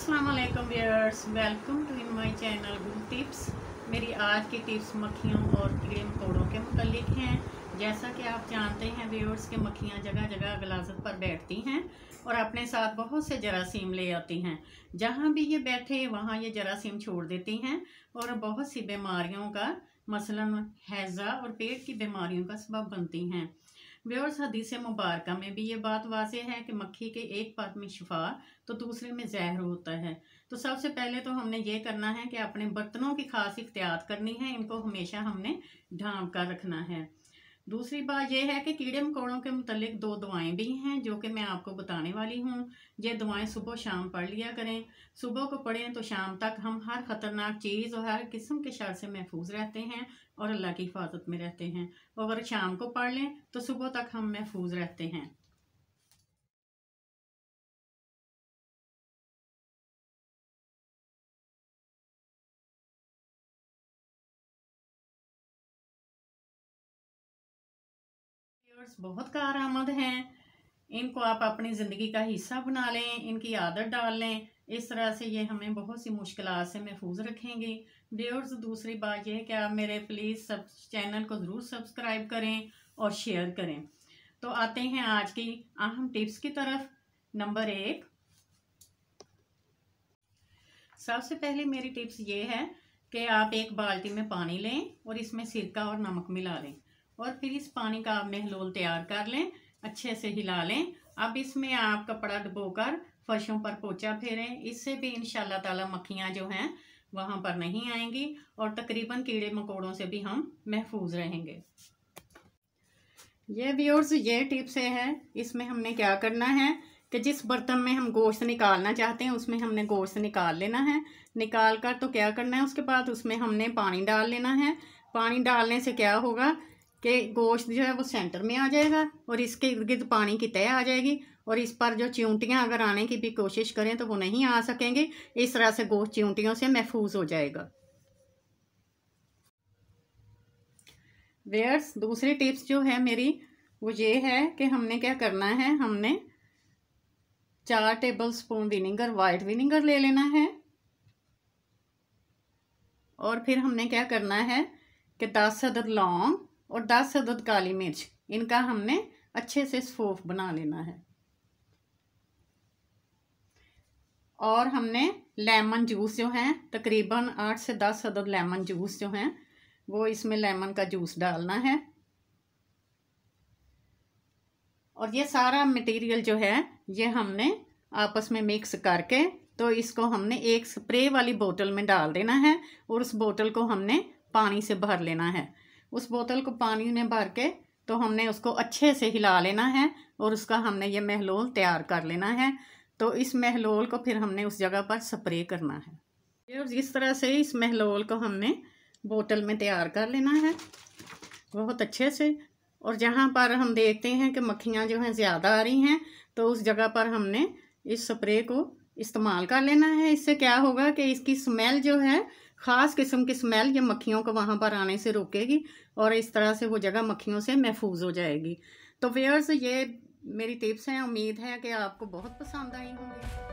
अस्सलाम वालेकुम viewers, welcome to in my channel good tips. मेरी आज की टिप्स मक्खियों और कीड़े मकोड़ों के मुतालिक हैं। जैसा कि आप जानते हैं व्यूअर्स के मक्खियाँ जगह जगह गलाज़त पर बैठती हैं और अपने साथ बहुत से जरासीम ले आती हैं। जहाँ भी ये बैठे वहाँ ये जरासीम छोड़ देती हैं और बहुत सी बीमारियों का मसलन हैज़ा और पेट की बीमारियों का सबब बनती हैं। व्यूअर्स हदीस मुबारक में भी ये बात वाज़ेह है कि मक्खी के एक पात में शिफा तो दूसरे में जहर होता है। तो सबसे पहले तो हमने ये करना है कि अपने बर्तनों की खास एहतियात करनी है, इनको हमेशा हमने ढांप कर रखना है। दूसरी बात यह है कि कीड़े मकोड़ों के मुतलिक दो दुआएं भी हैं जो कि मैं आपको बताने वाली हूँ। ये दुआएं सुबह शाम पढ़ लिया करें। सुबह को पढ़ें तो शाम तक हम हर ख़तरनाक चीज़ और हर किस्म के शर से महफूज रहते हैं और अल्लाह की हिफाजत में रहते हैं। और अगर शाम को पढ़ लें तो सुबह तक हम महफूज रहते हैं। बहुत कारआमद हैं। इनको आप अपनी ज़िंदगी का हिस्सा बना लें, इनकी आदत डाल लें। इस तरह से ये हमें बहुत सी मुश्किलात से महफूज रखेंगे। व्यूअर्स दूसरी बात यह है कि आप मेरे प्लीज़ सब चैनल को ज़रूर सब्सक्राइब करें और शेयर करें। तो आते हैं आज की अहम टिप्स की तरफ। नंबर 1, सबसे पहले मेरी टिप्स ये है कि आप एक बाल्टी में पानी लें और इसमें सिरका और नमक मिला लें और फिर इस पानी का आप महलूल तैयार कर लें, अच्छे से हिला लें। अब इसमें आप कपड़ा डुबोकर फर्शों पर पोंछा फेरें। इससे भी इंशाल्लाह ताला मक्खियाँ जो हैं वहाँ पर नहीं आएंगी और तकरीबन कीड़े मकोड़ों से भी हम महफूज रहेंगे। ये व्यूअर्स ये टिप्स है, इसमें हमने क्या करना है कि जिस बर्तन में हम गोश्त निकालना चाहते हैं उसमें हमने गोश्त निकाल लेना है। निकाल कर तो क्या करना है, उसके बाद उसमें हमने पानी डाल लेना है। पानी डालने से क्या होगा कि गोश्त जो है वो सेंटर में आ जाएगा और इसके इर्द गिर्द पानी की तह आ जाएगी और इस पर जो चींटियाँ अगर आने की भी कोशिश करें तो वो नहीं आ सकेंगे। इस तरह से गोश्त चींटियों से महफूज हो जाएगा। व्यूअर्स दूसरी टिप्स जो है मेरी वो ये है कि हमने क्या करना है, हमने 4 table spoon vinegar, white vinegar ले लेना है और फिर हमने क्या करना है कि 10 अदद लौंग और 10 अदद काली मिर्च, इनका हमने अच्छे से सौंफ बना लेना है। और हमने लेमन जूस जो है तकरीबन 8 से 10 अदद लेमन जूस जो हैं वो इसमें लेमन का जूस डालना है। और ये सारा मटेरियल जो है ये हमने आपस में मिक्स करके तो इसको हमने एक स्प्रे वाली बोतल में डाल देना है और उस बोतल को हमने पानी से भर लेना है। उस बोतल को पानी में भर के तो हमने उसको अच्छे से हिला लेना है और उसका हमने ये महलूल तैयार कर लेना है। तो इस महलूल को फिर हमने उस जगह पर स्प्रे करना है। और इस तरह से इस महलूल को हमने बोतल में तैयार कर लेना है बहुत अच्छे से। और जहाँ पर हम देखते हैं कि मक्खियाँ जो हैं ज़्यादा आ रही हैं तो उस जगह पर हमने इस स्प्रे को इस्तेमाल कर लेना है। इससे क्या होगा कि इसकी स्मेल जो है ख़ास किस्म की स्मेल ये मक्खियों को वहाँ पर आने से रोकेगी और इस तरह से वो जगह मक्खियों से महफूज हो जाएगी। तो व्यूअर्स ये मेरी टिप्स हैं, उम्मीद है कि आपको बहुत पसंद आई होंगी।